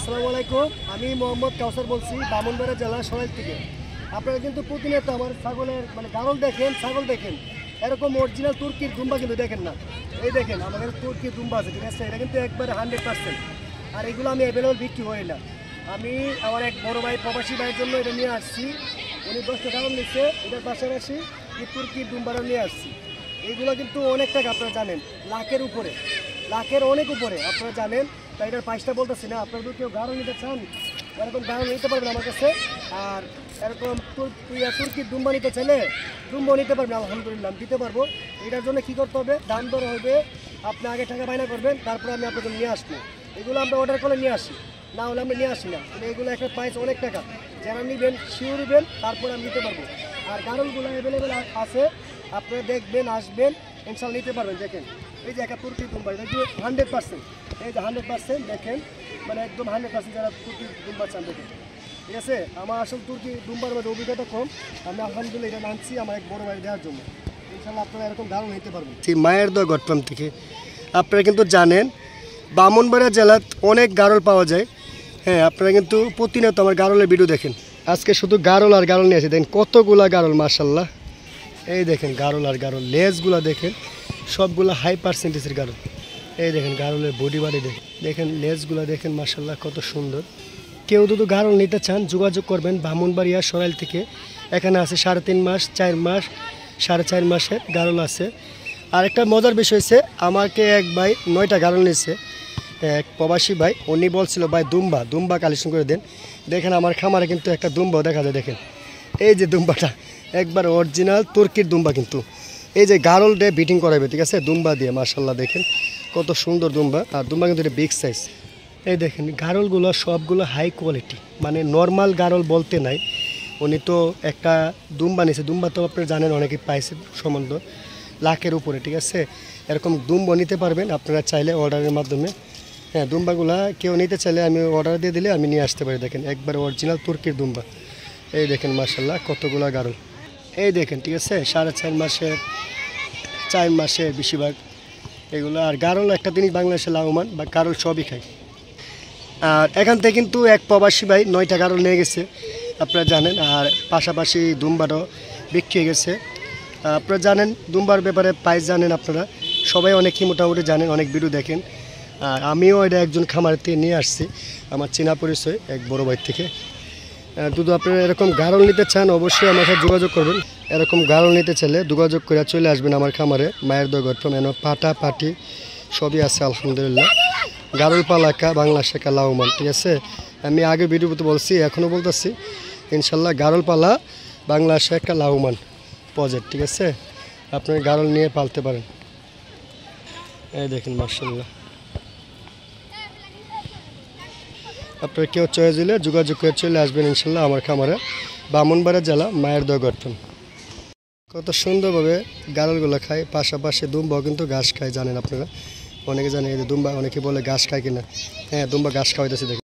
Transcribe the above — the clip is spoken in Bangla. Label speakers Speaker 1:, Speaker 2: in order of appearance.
Speaker 1: আসসালামু আলাইকুম। আমি মোহাম্মদ কাউসার বলছি, ব্রাহ্মণবাড়িয়া জেলা সরাইল থেকে। আপনারা কিন্তু প্রতিনিয়ত আমার ছাগলের গারল দেখেন, ছাগল দেখেন, এরকম অরিজিনাল তুর্কির দুম্বা কিন্তু দেখেন না। এই দেখেন আমাদের তুর্কির দুম্বা আছে, ঠিক আছে, এটা কিন্তু একবারে 100%। আর এগুলো আমি অ্যাভেলেবল বিক্রি করি না। আমি আমার এক বড় ভাই প্রবাসী ভাইয়ের জন্য এটা নিয়ে আসছি। উনি 10টা কারণ নিচ্ছে, এটার পাশাপাশি তুর্কির দুম্বারও নিয়ে আসছি। এইগুলো কিন্তু অনেক টাকা, আপনারা জানেন, লাখের উপরে, লাখের অনেক উপরে, আপনারা জানেন। তাই এটার প্রাইসটা বলতেছি না। আপনারা যদি কেউ গাড়ো নিতে চান, এরকম গাড়ো নিতে পারবেন আমার কাছে। আর এরকম তুর্কির দুম্বা নিতে চাইলে দুম্বাও নিতে পারবেন, আলহামদুলিল্লাহ আমি দিতে পারবো। এটার জন্য কী করতে হবে, দাম দর হবে, আপনি আগে টাকা বায়না করবেন, তারপরে আমি আপনাদের নিয়ে আসবো। এগুলো আমরা অর্ডার করে নিয়ে আসি, না হলে আমরা নিয়ে আসি না। কিন্তু এগুলো একটা প্রাইস অনেক টাকা, যারা নিবেন শিওর নেবেন, তারপরে আমি নিতে পারবো। আর গাড়লগুলো অ্যাভেলেবেল আছে, আপনারা দেখবেন, আসবেন, ইনশাল্লাহ নিতে পারবেন। দেখেন এই যে একটা তুর্কি দুম্বা, এটা 100%, এই যে 100% দেখেন, একদম 100% যারা তুর্কি দুম্বা চান দেখেন, ঠিক আছে। আমার আসলে তুর্কি দুম্বার মধ্যে অভিজ্ঞতা কম, আমি আলহামদুলিল্লাহ এটা আনছি আমার এক বড় ভাই দেওয়ার জন্য। ইনশাল্লাহ আপনারা এরকম গাড়ল নিতে পারবেন। মায়ের দোয়া গট্টগ্রাম থেকে। আপনারা কিন্তু জানেন ব্রাহ্মণবাড়িয়া জেলার অনেক গাড়ল পাওয়া যায়। হ্যাঁ, আপনারা কিন্তু প্রতিনিয়ত আমার গাড়লের ভিডিও দেখেন। আজকে শুধু গাড়ল আর গাড়ল নিয়ে আসে, দেখেন কতগুলা গাড়ল, মাশাল্লাহ। এই দেখেন গাড়ল আর গাড়ল, লেজগুলো দেখেন, সবগুলো হাই পার্সেন্টেজের গাড়ল। এই দেখেন গাড়লের বডি বাড়ি দেখেন, লেজগুলো দেখেন, মাশাল্লাহ কত সুন্দর। কেউ যদি গাড়ল নিতে চান যোগাযোগ করবেন ব্রাহ্মণবাড়িয়া সরাইল থেকে। এখানে আছে 3.5 মাস, 4 মাস, 4.5 মাসের গাড়ল আছে। আর একটা মজার বিষয় হচ্ছে, আমাকে এক ভাই 9টা গাড়ল নিয়েছে, এক প্রবাসী ভাই। উনি বলছিল ভাই দুম্বা কালেকশন করে দেন। দেখেন আমার খামারে কিন্তু একটা দুম্বাও দেখা যায়। দেখেন এই যে দুম্বাটা একবার অরিজিনাল তুর্কির দুম্বা, কিন্তু এই যে গাড়ল দিয়ে বিটিং করাবে, ঠিক আছে, দুম্বা দিয়ে। মাশাল্লাহ দেখেন কত সুন্দর দুম্বা। আর দুম্বা কিন্তু এটা বিগ সাইজ। এই দেখেন গাড়লগুলো সবগুলো হাই কোয়ালিটি, নর্মাল গাড়ল বলতে নাই। উনি তো একটা দুম্বা নিয়েছে, দুম্বা তো আপনারা জানেন অনেকে পাইছে সম্বন্ধ লাখের উপরে, ঠিক আছে। এরকম দুম্বা নিতে পারবেন আপনারা চাইলে অর্ডারের মাধ্যমে। হ্যাঁ, দুম্বাগুলা কেউ নিতে চাইলে আমি অর্ডার দিয়ে দিলে আমি নিয়ে আসতে পারি। দেখেন একবার অরিজিনাল তুর্কির দুম্বা। এই দেখেন মাশাল্লাহ কতগুলা গাড়ল। এই দেখেন, ঠিক আছে, 4.5 মাসের, 4 মাসের বেশিরভাগ এগুলো। আর গাড়ল একটা জিনিস বাংলাদেশে লাভবান, বা গাড়ল সবই খায়। আর এখান থেকে কিন্তু এক প্রবাসী ভাই 9টা গাড়ল নিয়ে গেছে, আপনারা জানেন। আর পাশাপাশি দুম্বারও বিক্রি হয়ে গেছে। আপনারা জানেন দুম্বার ব্যাপারে প্রাইস জানেন, আপনারা সবাই অনেকেই মোটামুটি জানেন, অনেক ভিডিও দেখেন। আর আমিও এটা একজন খামার থেকে নিয়ে আসছি, আমার চেনা পরিচয় এক বড় ভাই থেকে। যদি আপনারা এরকম গাড়ল নিতে চান অবশ্যই আমার সাথে যোগাযোগ করবেন। এরকম গাড়ল নিতে চাইলে যোগাযোগ করে চলে আসবেন আমার খামারে, মায়ের দোয়া গট্টগ্রাম। এনে পাটা পাটি সবই আছে আলহামদুলিল্লাহ। গাড়ল পালাকা বাংলা শেখা লাভবান, ঠিক আছে। আমি আগে ভিডিওতে বলছি, এখনও বলতেছি, ইনশাল্লাহ গাড়ল পালা বাংলা শেখা লাভবান প্রজেক্ট, ঠিক আছে। আপনি গাড়ল নিয়ে পালতে পারেন। এই দেখেন মাশাল্লাহ। আপনারা কেউ চয়েস দিলে যোগাযোগ করে চলে আসবেন ইনশাল্লাহ আমার খামারে, ব্রাহ্মণবাড়িয়া জেলা, মায়ের দোয়া গট্টগ্রাম। কত সুন্দরভাবে গাড়লগুলো খায়, পাশাপাশি দুম্বাও কিন্তু ঘাস খায়, জানেন আপনারা, অনেকে জানেন। এই যে দুম্বা, অনেকে বলে ঘাস খায় কিনা, হ্যাঁ দুম্বা ঘাস খাওয়াইতেছে। দেখেন